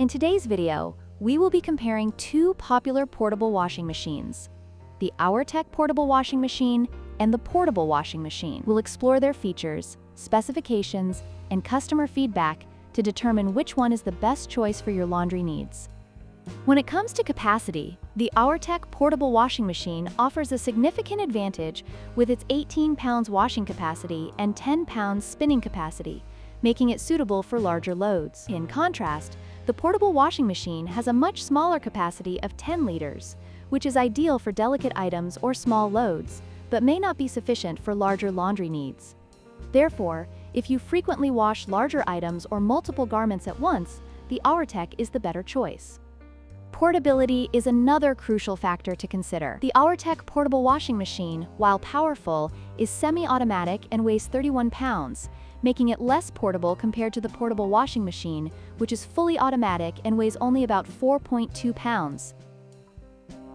In today's video, we will be comparing two popular portable washing machines, the Auertech Portable Washing Machine and the Portable Washing Machine. We'll explore their features, specifications, and customer feedback to determine which one is the best choice for your laundry needs. When it comes to capacity, the Auertech Portable Washing Machine offers a significant advantage with its 18 pounds washing capacity and 10 pounds spinning capacity, making it suitable for larger loads. In contrast, the portable washing machine has a much smaller capacity of 10 liters, which is ideal for delicate items or small loads, but may not be sufficient for larger laundry needs. Therefore, if you frequently wash larger items or multiple garments at once, the Auertech is the better choice. Portability is another crucial factor to consider. The Auertech Portable Washing Machine, while powerful, is semi-automatic and weighs 31 pounds, making it less portable compared to the portable washing machine, which is fully automatic and weighs only about 4.2 pounds.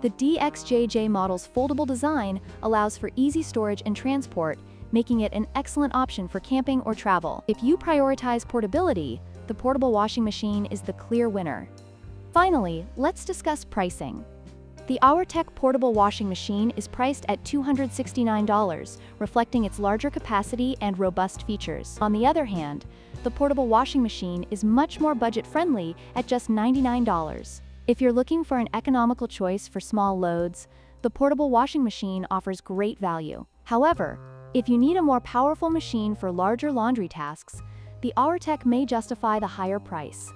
The DXJJ model's foldable design allows for easy storage and transport, making it an excellent option for camping or travel. If you prioritize portability, the portable washing machine is the clear winner. Finally, let's discuss pricing. The Auertech Portable Washing Machine is priced at $269, reflecting its larger capacity and robust features. On the other hand, the portable washing machine is much more budget-friendly at just $99. If you're looking for an economical choice for small loads, the portable washing machine offers great value. However, if you need a more powerful machine for larger laundry tasks, the Auertech may justify the higher price.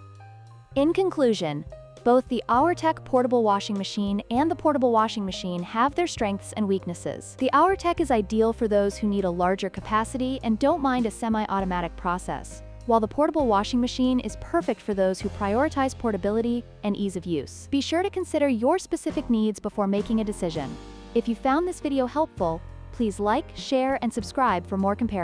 In conclusion, both the Auertech Portable Washing Machine and the Portable Washing Machine have their strengths and weaknesses. The Auertech is ideal for those who need a larger capacity and don't mind a semi-automatic process, while the Portable Washing Machine is perfect for those who prioritize portability and ease of use. Be sure to consider your specific needs before making a decision. If you found this video helpful, please like, share, and subscribe for more comparisons.